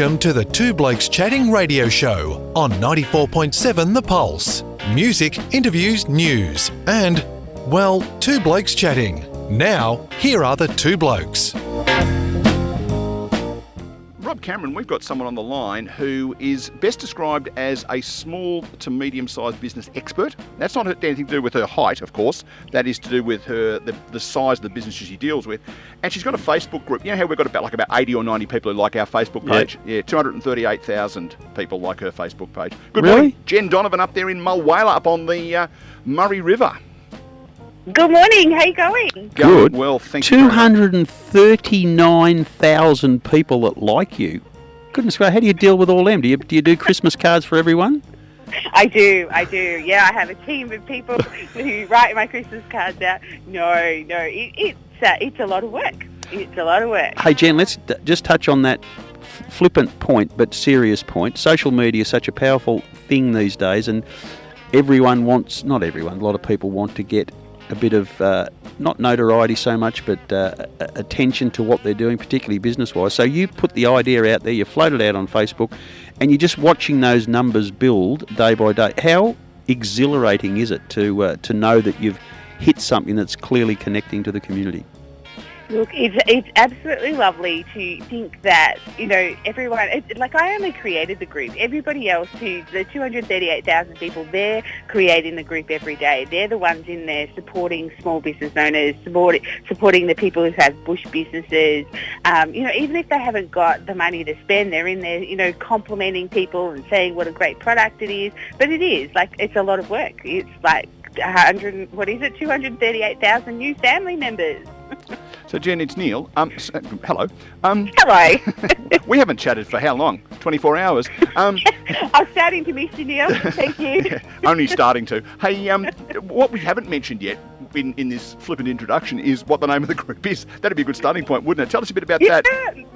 Welcome to the Two Blokes Chatting radio show on 94.7 The Pulse. Music, interviews, news, and, well, Two Blokes Chatting. Now, here are the two blokes. Rob Cameron, we've got someone on the line who is best described as a small to medium-sized business expert. That's not anything to do with her height, of course. That is to do with the size of the businesses she deals with. And she's got a Facebook group. You know how we've got about 80 or 90 people who like our Facebook page? Yeah, 238,000 people like her Facebook page. Good morning, Jenn Donovan up there in Mulwala up on the Murray River. Good morning. How you going? Good. Well, thank you. 239,000 people that like you. Goodness gracious, how do you deal with all them? Do you do Christmas cards for everyone? I do. Yeah, I have a team of people who write my Christmas cards out. No, it's a lot of work. It's a lot of work. Hey, Jen, let's just touch on that flippant point, but serious point. Social media is such a powerful thing these days, and everyone wants, not everyone, a lot of people want to get a bit of, not notoriety so much, but attention to what they're doing, particularly business-wise. So you put the idea out there, you float it out on Facebook, and you're just watching those numbers build day by day. How exhilarating is it to know that you've hit something that's clearly connecting to the community? Look, it's absolutely lovely to think that, everyone, I only created the group. Everybody else, the 238,000 people, they're creating the group every day. They're the ones in there supporting small business owners, supporting the people who have bush businesses. Even if they haven't got the money to spend, they're in there, complimenting people and saying what a great product it is. But it is, it's a lot of work. It's 238,000 new family members. So, Jen, it's Neil. Hello. Hello. We haven't chatted for how long? 24 hours. I'm starting to miss you, Neil. Thank you. Yeah, only starting to. Hey, what we haven't mentioned yet in this flippant introduction is what the name of the group is. That'd be a good starting point, wouldn't it? Tell us a bit about that.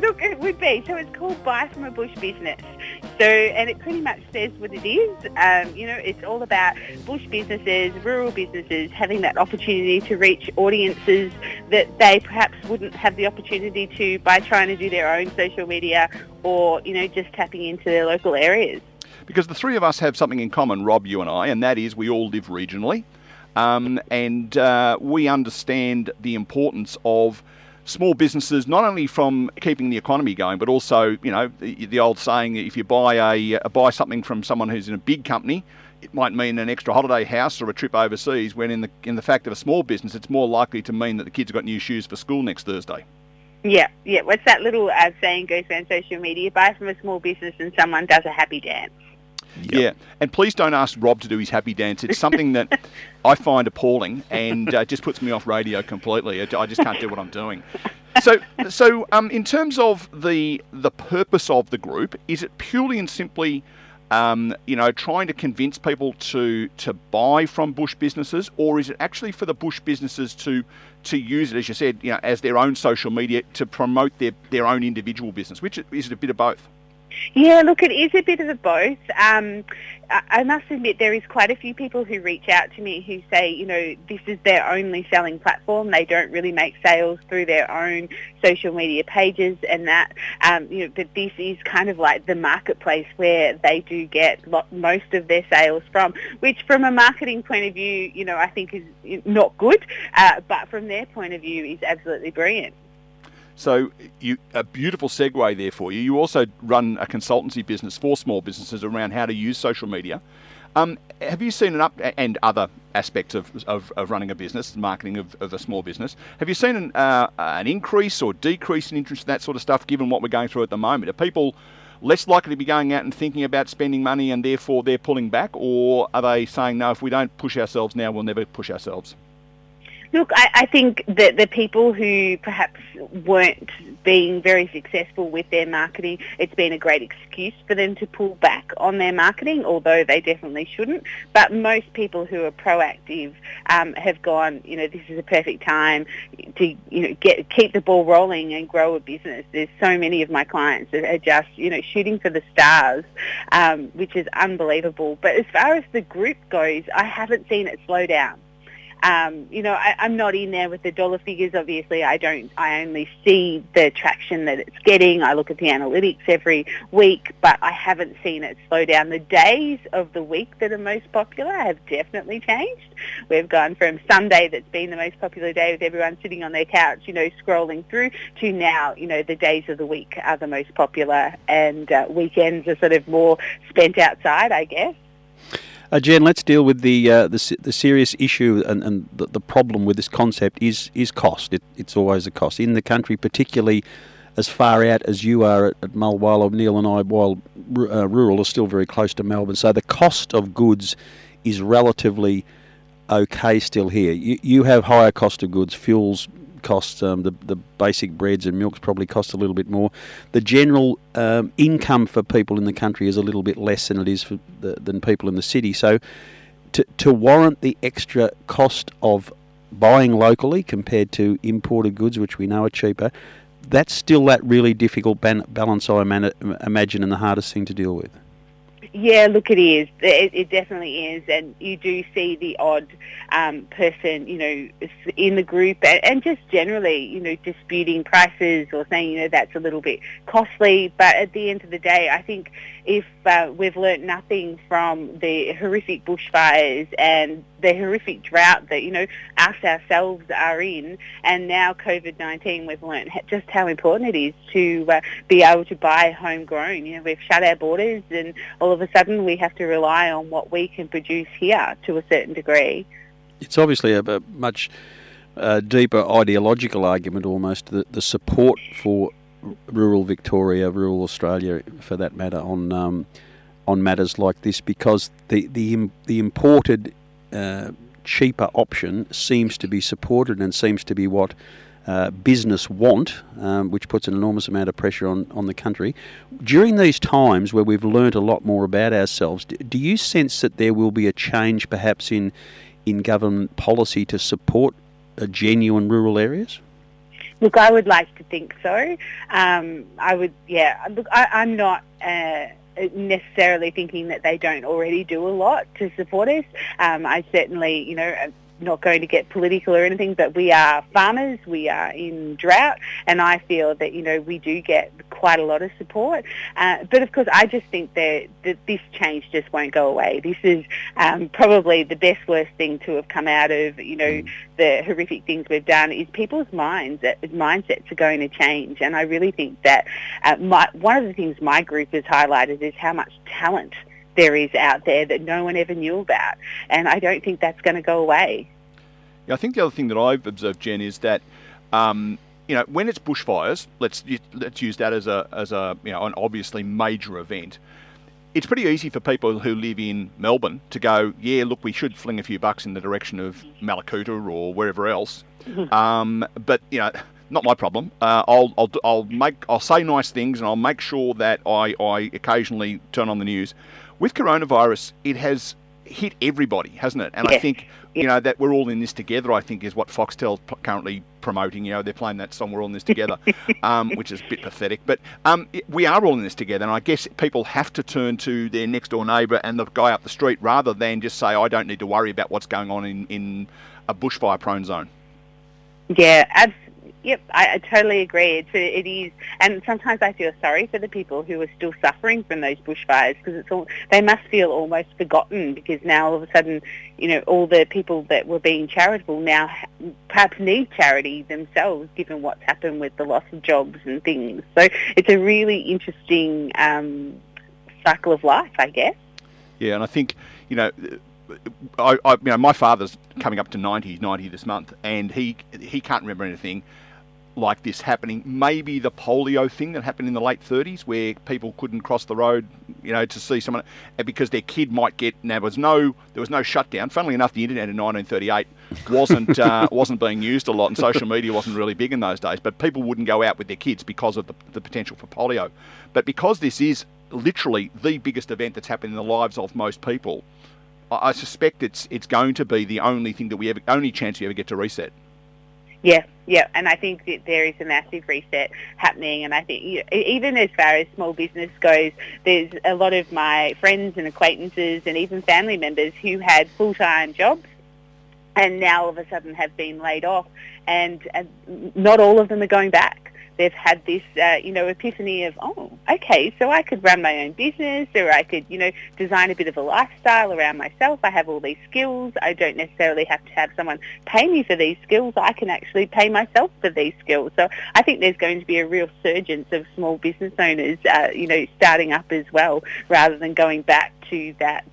Look, it would be. So it's called Buy From a Bush Business. So, and it pretty much says what it is. It's all about bush businesses, rural businesses, having that opportunity to reach audiences that they perhaps wouldn't have the opportunity to by trying to do their own social media or, just tapping into their local areas. Because the three of us have something in common, Rob, you and I, and that is we all live regionally. And we understand the importance of small businesses, not only from keeping the economy going, but also, the old saying, if you buy something from someone who's in a big company, it might mean an extra holiday house or a trip overseas, when in the fact of a small business, it's more likely to mean that the kids have got new shoes for school next Thursday. Yeah. What's that little saying goes around social media? Buy from a small business and someone does a happy dance. Yep. Yeah, and please don't ask Rob to do his happy dance. It's something that I find appalling and just puts me off radio completely. I just can't do what I'm doing. So, in terms of the purpose of the group, is it purely and simply, trying to convince people to buy from bush businesses, or is it actually for the bush businesses to use it, as you said, as their own social media to promote their own individual business? Which is it a bit of both? Yeah, look, it is a bit of both. I must admit there is quite a few people who reach out to me who say, this is their only selling platform. They don't really make sales through their own social media pages and that, but this is kind of like the marketplace where they do get most of their sales from, which from a marketing point of view, I think is not good, but from their point of view is absolutely brilliant. So a beautiful segue there for you. You also run a consultancy business for small businesses around how to use social media. Have you seen and other aspects of running a business, marketing of a small business, have you seen an increase or decrease in interest in that sort of stuff given what we're going through at the moment? Are people less likely to be going out and thinking about spending money and therefore they're pulling back, or are they saying, no, if we don't push ourselves now, we'll never push ourselves? Look, I think that the people who perhaps weren't being very successful with their marketing, it's been a great excuse for them to pull back on their marketing, although they definitely shouldn't. But most people who are proactive have gone, this is a perfect time to, keep the ball rolling and grow a business. There's so many of my clients that are just, shooting for the stars, which is unbelievable. But as far as the group goes, I haven't seen it slow down. I'm not in there with the dollar figures. Obviously, I only see the traction that it's getting. I look at the analytics every week, but I haven't seen it slow down. The days of the week that are most popular have definitely changed. We've gone from Sunday, that's been the most popular day with everyone sitting on their couch, scrolling through, to now, the days of the week are the most popular, and weekends are sort of more spent outside, I guess. Jen, let's deal with the serious issue and the problem with this concept is cost. It's always a cost. In the country, particularly as far out as you are at Mulwala, Neil and I, while rural is still very close to Melbourne. So the cost of goods is relatively okay still here. You have higher cost of goods, fuels costs, the basic breads and milks probably cost a little bit more. The general income for people in the country is a little bit less than it is than people in the city. So to warrant the extra cost of buying locally compared to imported goods, which we know are cheaper, that's still that really difficult balance, I imagine, and the hardest thing to deal with. Yeah, look, it is. It definitely is, and you do see the odd person, in the group, and just generally, disputing prices or saying, that's a little bit costly. But at the end of the day, I think if we've learnt nothing from the horrific bushfires and the horrific drought that, us ourselves are in, and now COVID-19, we've learnt just how important it is to be able to buy homegrown. We've shut our borders, and all of a sudden we have to rely on what we can produce here to a certain degree. It's obviously a much deeper ideological argument almost, the support for rural Victoria, rural Australia for that matter, on matters like this, because the imported cheaper option seems to be supported and seems to be what business want, which puts an enormous amount of pressure on the country. During these times where we've learnt a lot more about ourselves, do you sense that there will be a change perhaps in government policy to support genuine rural areas? Look, I would like to think so. I would, yeah. Look, I'm not necessarily thinking that they don't already do a lot to support us. I certainly, I'm not going to get political or anything, but we are farmers, we are in drought, and I feel that, we do get quite a lot of support. But of course, I just think that this change just won't go away. This is probably the best, worst thing to have come out of, the horrific things we've done, is people's mindsets are going to change. And I really think that one of the things my group has highlighted is how much talent there is out there that no one ever knew about, and I don't think that's going to go away. Yeah, I think the other thing that I've observed, Jen, is that when it's bushfires, let's use that as an obviously major event. It's pretty easy for people who live in Melbourne to go, yeah, look, we should fling a few bucks in the direction of Malakuta or wherever else. But not my problem. I'll say nice things, and I'll make sure that I occasionally turn on the news. With coronavirus, it has hit everybody, hasn't it? And I think, that we're all in this together, I think, is what Foxtel's currently promoting. They're playing that song, We're All in This Together, which is a bit pathetic. But we are all in this together, and I guess people have to turn to their next-door neighbour and the guy up the street rather than just say, I don't need to worry about what's going on in a bushfire-prone zone. Yeah, absolutely. Yep, I totally agree. It is, and sometimes I feel sorry for the people who are still suffering from those bushfires, because they must feel almost forgotten, because now all of a sudden, all the people that were being charitable now perhaps need charity themselves, given what's happened with the loss of jobs and things. So it's a really interesting cycle of life, I guess. Yeah, and I think my father's coming up to 90. He's 90 this month, and he can't remember anything like this happening. Maybe the polio thing that happened in the late 30s, where people couldn't cross the road, to see someone, because their kid might get. Now there was no shutdown. Funnily enough, the internet in 1938 wasn't being used a lot, and social media wasn't really big in those days. But people wouldn't go out with their kids because of the potential for polio. But because this is literally the biggest event that's happened in the lives of most people, I suspect it's going to be the only chance we ever get to reset. Yeah, and I think that there is a massive reset happening, and I think even as far as small business goes, there's a lot of my friends and acquaintances and even family members who had full-time jobs and now all of a sudden have been laid off, and not all of them are going back. They've had this, epiphany of, oh, okay, so I could run my own business, or I could, design a bit of a lifestyle around myself. I have all these skills. I don't necessarily have to have someone pay me for these skills. I can actually pay myself for these skills. So I think there's going to be a real surgence of small business owners, starting up as well, rather than going back to that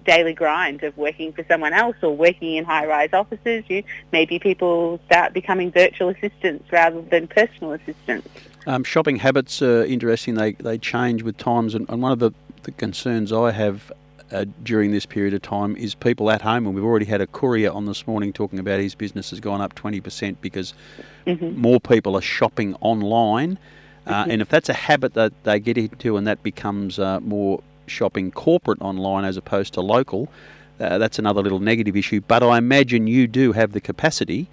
daily grind of working for someone else or working in high-rise offices. Maybe people start becoming virtual assistants rather than personal assistants. Shopping habits are interesting. They change with times, and one of the concerns I have during this period of time is people at home, and we've already had a courier on this morning talking about his business has gone up 20% because more people are shopping online, and if that's a habit that they get into and that becomes more shopping corporate online as opposed to local, that's another little negative issue. But I imagine you do have the capacity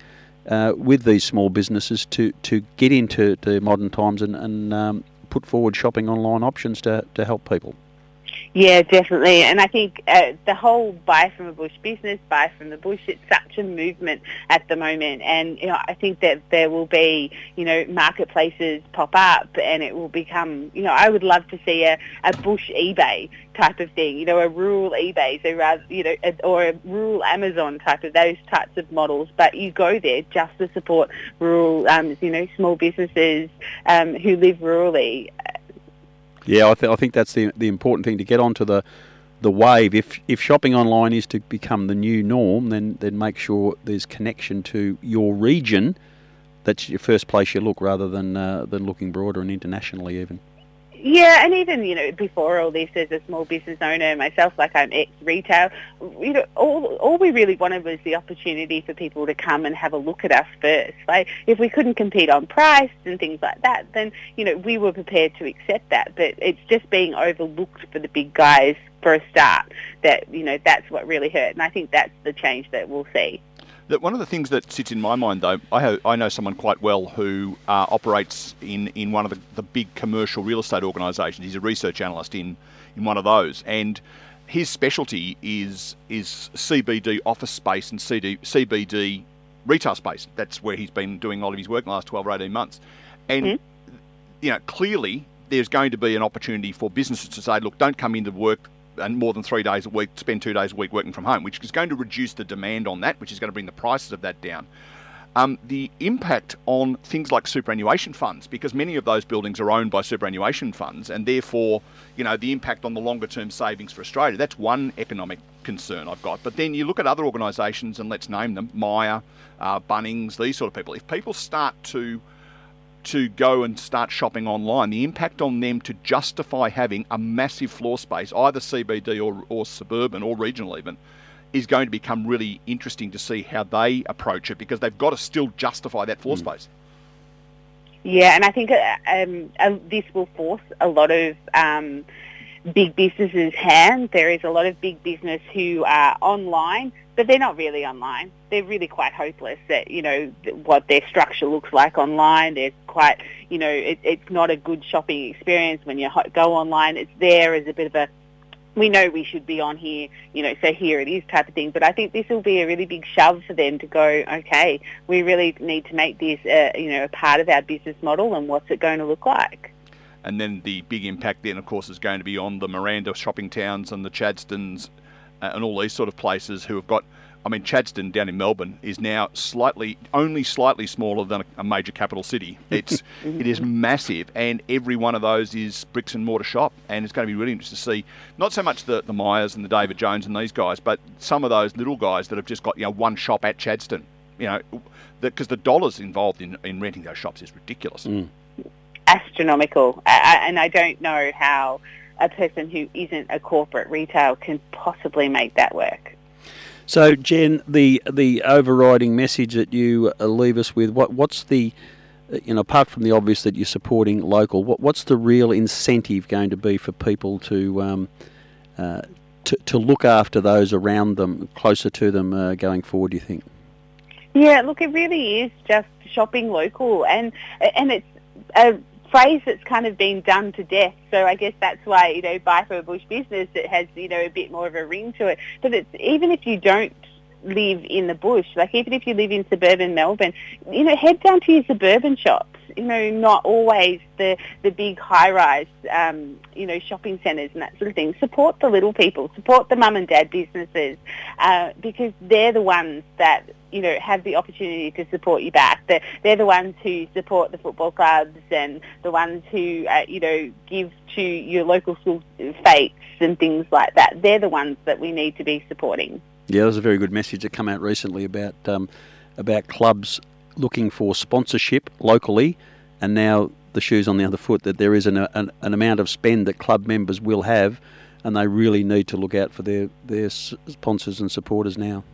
with these small businesses to get into the modern times and put forward shopping online options to help people. Yeah, definitely. And I think the whole buy from a bush business, buy from the bush, it's such a movement at the moment. And, I think that there will be, marketplaces pop up and it will become, I would love to see a bush eBay type of thing, a rural eBay, so rather, or a rural Amazon type of those types of models. But you go there just to support rural, small businesses who live rurally. Yeah, I think that's the important thing, to get onto the wave. If shopping online is to become the new norm, then make sure there's connection to your region. That's your first place you look, rather than looking broader and internationally even. Yeah, and even, before all this, as a small business owner myself, like I'm ex-retail, all we really wanted was the opportunity for people to come and have a look at us first. Like, if we couldn't compete on price and things like that, then, we were prepared to accept that. But it's just being overlooked for the big guys for a start that, that's what really hurt. And I think that's the change that we'll see. One of the things that sits in my mind, though, I know someone quite well who operates in one of the big commercial real estate organisations. He's a research analyst in one of those, and his specialty is CBD office space and CBD retail space. That's where he's been doing a lot of his work in the last 12 or 18 months. And, clearly there's going to be an opportunity for businesses to say, look, don't come into work and more than 3 days a week, spend 2 days a week working from home, which is going to reduce the demand on that, which is going to bring the prices of that down. The impact on things like superannuation funds, because many of those buildings are owned by superannuation funds, and therefore, the impact on the longer term savings for Australia, that's one economic concern I've got. But then you look at other organisations, and let's name them, Myer, Bunnings, these sort of people. If people start to go and start shopping online, the impact on them to justify having a massive floor space, either CBD or suburban or regional even, is going to become really interesting to see how they approach it, because they've got to still justify that floor space. Yeah, and I think this will force a lot of big businesses' hand. There is a lot of big business who are online, but they're not really online. They're really quite hopeless at, what their structure looks like online. They're quite, it's not a good shopping experience when you go online. It's there as a bit of a, we know we should be on here, so here it is type of thing. But I think this will be a really big shove for them to go, okay, we really need to make this, a part of our business model, and what's it going to look like? And then the big impact then, of course, is going to be on the Miranda shopping towns and the Chadstones and all these sort of places who have got, Chadstone down in Melbourne is now only slightly smaller than a major capital city. It is massive, and every one of those is bricks and mortar shop, and it's going to be really interesting to see, not so much the Myers and the David Jones and these guys, but some of those little guys that have just got, one shop at Chadstone, because the dollars involved in renting those shops is ridiculous. Astronomical, and I don't know how a person who isn't a corporate retail can possibly make that work. So, Jen, the overriding message that you leave us with, what's the, apart from the obvious that you're supporting local, what's the real incentive going to be for people to look after those around them, closer to them going forward, do you think? Yeah, look, it really is just shopping local, and it's a phrase that's kind of been done to death. So I guess that's why, buy for a bush business, it has, a bit more of a ring to it. But it's, even if you don't live in the bush. Like, even if you live in suburban Melbourne, head down to your suburban shops. Not always the big high-rise, shopping centres and that sort of thing. Support the little people. Support the mum and dad businesses, because they're the ones that, have the opportunity to support you back. They're the ones who support the football clubs and the ones who, give to your local school fates and things like that. They're the ones that we need to be supporting. Yeah, there's a very good message that came out recently about clubs looking for sponsorship locally, and now the shoe's on the other foot, that there is an amount of spend that club members will have, and they really need to look out for their sponsors and supporters now.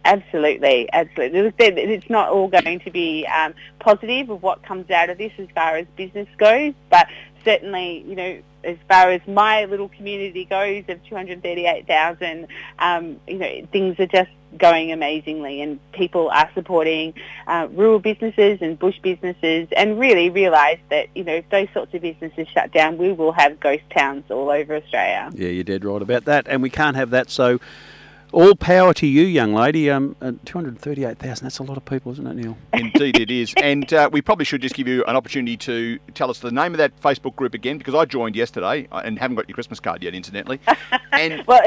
Absolutely. It's not all going to be positive of what comes out of this as far as business goes, but certainly, as far as my little community goes of 238,000, things are just going amazingly, and people are supporting rural businesses and bush businesses, and really realise that, if those sorts of businesses shut down, we will have ghost towns all over Australia. Yeah, you're dead right about that, and we can't have that, so all power to you, young lady. 238,000, that's a lot of people, isn't it, Neil? Indeed it is. And we probably should just give you an opportunity to tell us the name of that Facebook group again, because I joined yesterday and haven't got your Christmas card yet, incidentally. And well,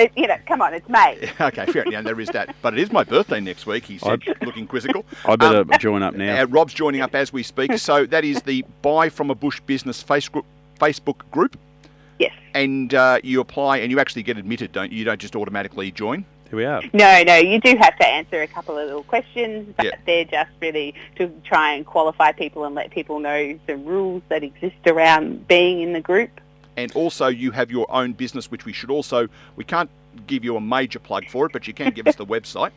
come on, it's May. Okay, fair enough. There is that. But it is my birthday next week, he said, looking quizzical. I better join up now. Rob's joining up as we speak. So that is the Buy From a Bush Business Facebook group. Yes. And you apply and you actually get admitted, don't you? You don't just automatically join. Here we are. No, you do have to answer a couple of little questions, but they're just really to try and qualify people and let people know the rules that exist around being in the group. And also you have your own business, which we can't give you a major plug for it, but you can give us the website.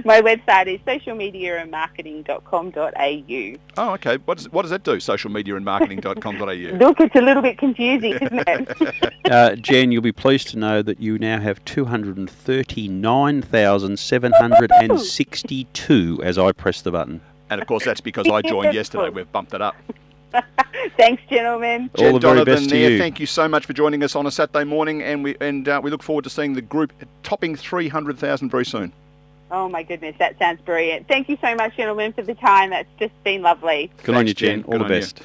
My website is socialmediaandmarketing.com.au. Oh, okay. What does that do, socialmediaandmarketing.com.au? Look, it's a little bit confusing, isn't it? Jen, you'll be pleased to know that you now have 239,762 as I press the button. And, of course, that's because I joined yesterday. We've bumped it up. Thanks, gentlemen. All the very Donovan best to you. Thank you so much for joining us on a Saturday morning, and we look forward to seeing the group topping 300,000 very soon. Oh, my goodness, that sounds brilliant. Thank you so much, gentlemen, for the time. That's just been lovely. Good on you, Jen. All the best.